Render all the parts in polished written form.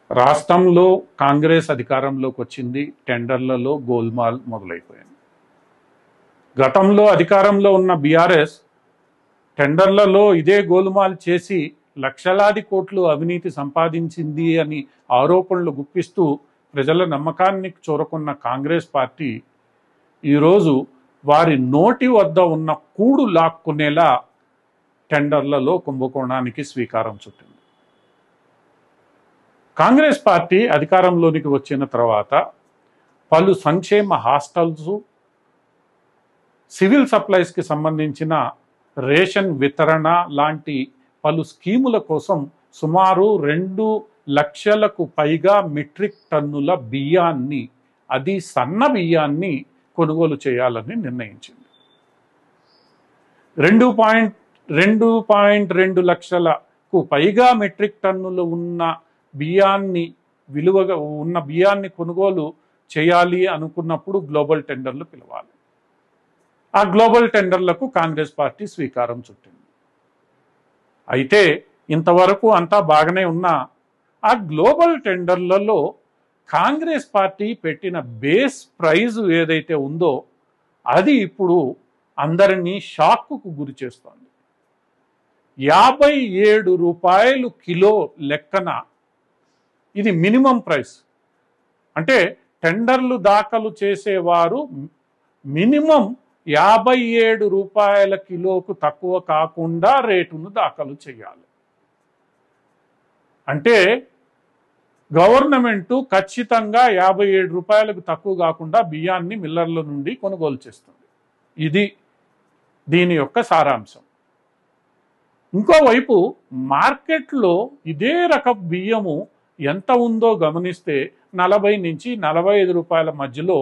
రాష్ట్రంలో కాంగ్రెస్ అధికారంలోకి వచ్చింది. టెండర్లలో గోల్మాల్ మొదలైపోయింది. గతంలో అధికారంలో ఉన్న బీఆర్ఎస్ టెండర్లలో ఇదే గోల్మాల్ చేసి లక్షలాది కోట్లు అవినీతి సంపాదించింది అని ఆరోపణలు గుప్పిస్తూ ప్రజల నమ్మకాన్ని చూరకున్న కాంగ్రెస్ పార్టీ ఈరోజు వారి నోటి వద్ద ఉన్న కూడు లాక్కునేలా టెండర్లలో కుంభకోణానికి శ్రీకారం చుట్టింది. కాంగ్రెస్ పార్టీ అధికారంలోనికి వచ్చిన తర్వాత పలు సంక్షేమ హాస్టల్స్, సివిల్ సప్లైస్కి సంబంధించిన రేషన్ వితరణ లాంటి పలు స్కీముల కోసం సుమారు 2 లక్షలకు పైగా మెట్రిక్ టన్నుల బియ్యాన్ని, అది సన్న బియ్యాన్ని కొనుగోలు చేయాలని నిర్ణయించింది. 2.2 లక్షలకు పైగా మెట్రిక్ టన్నులు ఉన్న బియ్యాన్ని విలువగా ఉన్న బియ్యాన్ని కొనుగోలు చేయాలి అనుకున్నప్పుడు గ్లోబల్ టెండర్లు పిలవాలి. ఆ గ్లోబల్ టెండర్లకు కాంగ్రెస్ పార్టీ శ్రీకారం చుట్టింది. అయితే ఇంతవరకు అంతా బాగానే ఉన్నా ఆ గ్లోబల్ టెండర్లలో కాంగ్రెస్ పార్టీ పెట్టిన బేస్ ప్రైజ్ ఏదైతే ఉందో అది ఇప్పుడు అందరినీ షాక్కు గురి చేస్తోంది. 57 రూపాయలు కిలో లెక్కన ఇది మినిమం ప్రైస్. అంటే టెండర్లు దాఖలు చేసేవారు మినిమం 57 రూపాయల కిలోకు తక్కువ కాకుండా రేటును దాఖలు చేయాలి. అంటే గవర్నమెంటు ఖచ్చితంగా 57 రూపాయలకు తక్కువ కాకుండా బియ్యాన్ని మిల్లర్ల నుండి కొనుగోలు చేస్తుంది. ఇది దీని యొక్క సారాంశం. ఇంకోవైపు మార్కెట్లో ఇదే రకం బియ్యము ఎంత ఉందో గమనిస్తే 40 నుంచి 45 రూపాయల మధ్యలో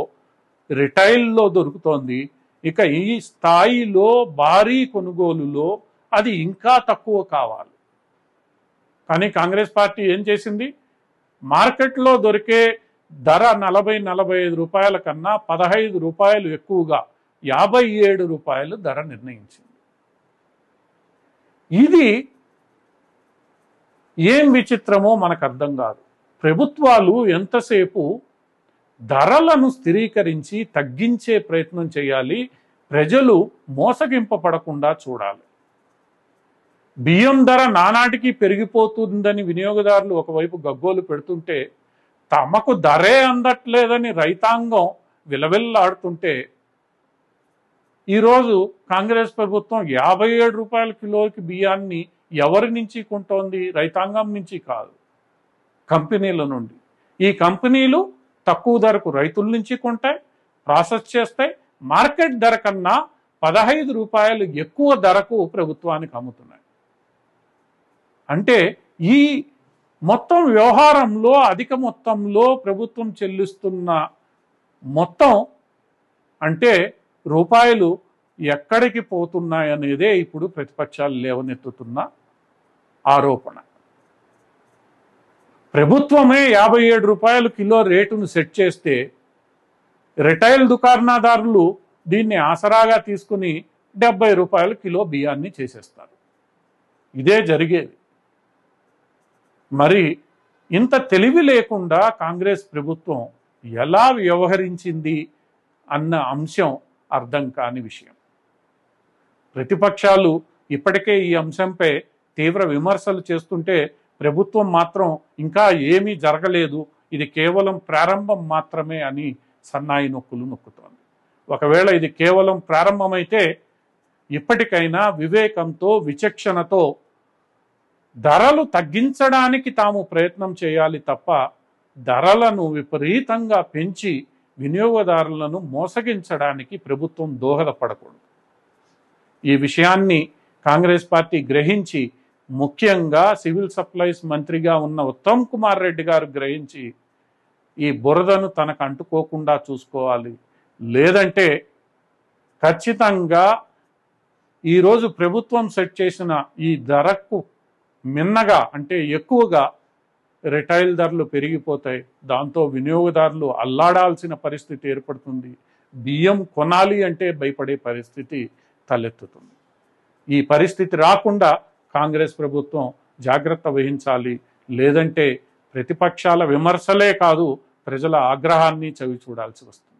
రిటైల్లో దొరుకుతోంది. ఇక ఈ స్థాయిలో భారీ కొనుగోలులో అది ఇంకా తక్కువ కావాలి. కానీ కాంగ్రెస్ పార్టీ ఏం చేసింది? మార్కెట్లో దొరికే ధర 40-45 రూపాయల కన్నా 15 రూపాయలు ఎక్కువగా 57 రూపాయలు ధర నిర్ణయించింది. ఇది ఏం విచిత్రమో మనకు అర్థం కాదు. ప్రభుత్వాలు ఎంతసేపు ధరలను స్థిరీకరించి తగ్గించే ప్రయత్నం చేయాలి, ప్రజలు మోసగింపబడకుండా చూడాలి. బియ్యం ధర నానాటికి పెరిగిపోతుందని వినియోగదారులు ఒకవైపు గగ్గోలు పెడుతుంటే, తమకు ధరే అందట్లేదని రైతాంగం విలవిల్లాడుతుంటే, ఈరోజు కాంగ్రెస్ ప్రభుత్వం 57 రూపాయల కిలోకి బియ్యాన్ని ఎవరి నుంచి కొంటోంది? రైతాంగం నుంచి కాదు, కంపెనీల నుండి. ఈ కంపెనీలు తక్కువ ధరకు రైతుల నుంచి కొంటాయి, ప్రాసెస్ చేస్తాయి, మార్కెట్ ధర కన్నా 15 రూపాయలు ఎక్కువ ధరకు ప్రభుత్వానికి అమ్ముతున్నాయి. అంటే ఈ మొత్తం వ్యవహారంలో అధిక మొత్తంలో ప్రభుత్వం చెల్లిస్తున్న మొత్తం అంటే రూపాయలు ఎక్కడికి పోతున్నాయనేదే ఇప్పుడు ప్రతిపక్షాలు లేవనెత్తుతున్న ఆరోపణ. ప్రభుత్వమే 57 రూపాయలు కిలో రేటును సెట్ చేస్తే రిటైల్ దుకాణదారులు దీన్ని ఆసరాగా తీసుకుని 70 రూపాయల కిలో బియ్యాన్ని చేసేస్తారు. ఇదే జరిగేది. మరి ఇంత తెలివి లేకుండా కాంగ్రెస్ ప్రభుత్వం ఎలా వ్యవహరించింది అన్న అంశం అర్థం కాని విషయం. ప్రతిపక్షాలు ఇప్పటికే ఈ అంశంపై తీవ్ర విమర్శలు చేస్తుంటే ప్రభుత్వం మాత్రం ఇంకా ఏమీ జరగలేదు, ఇది కేవలం ప్రారంభం మాత్రమే అని సన్నాయి నొక్కులు నొక్కుతోంది. ఒకవేళ ఇది కేవలం ప్రారంభమైతే ఇప్పటికైనా వివేకంతో, విచక్షణతో ధరలు తగ్గించడానికి తాము ప్రయత్నం చేయాలి తప్ప ధరలను విపరీతంగా పెంచి వినియోగదారులను మోసగించడానికి ప్రభుత్వం దోహదపడకూడదు. ఈ విషయాన్ని కాంగ్రెస్ పార్టీ గ్రహించి, ముఖ్యంగా సివిల్ సప్లైస్ మంత్రిగా ఉన్న ఉత్తమ్ కుమార్ రెడ్డి గారు గ్రహించి ఈ బురదను తనకు అంటుకోకుండా చూసుకోవాలి. లేదంటే ఖచ్చితంగా ఈరోజు ప్రభుత్వం సెట్ చేసిన ఈ ధరకు మిన్నగా అంటే ఎక్కువగా రిటైల్ ధరలు పెరిగిపోతాయి. దాంతో వినియోగదారులు అల్లాడాల్సిన పరిస్థితి ఏర్పడుతుంది. బియ్యం కొనాలి అంటే భయపడే పరిస్థితి తలెత్తుతుంది. ఈ పరిస్థితి రాకుండా కాంగ్రెస్ ప్రభుత్వం జాగ్రత్త వహించాలి. లేదంటే ప్రతిపక్షాల విమర్శలే కాదు, ప్రజల ఆగ్రహాన్ని చవి చూడాల్సి వస్తుంది.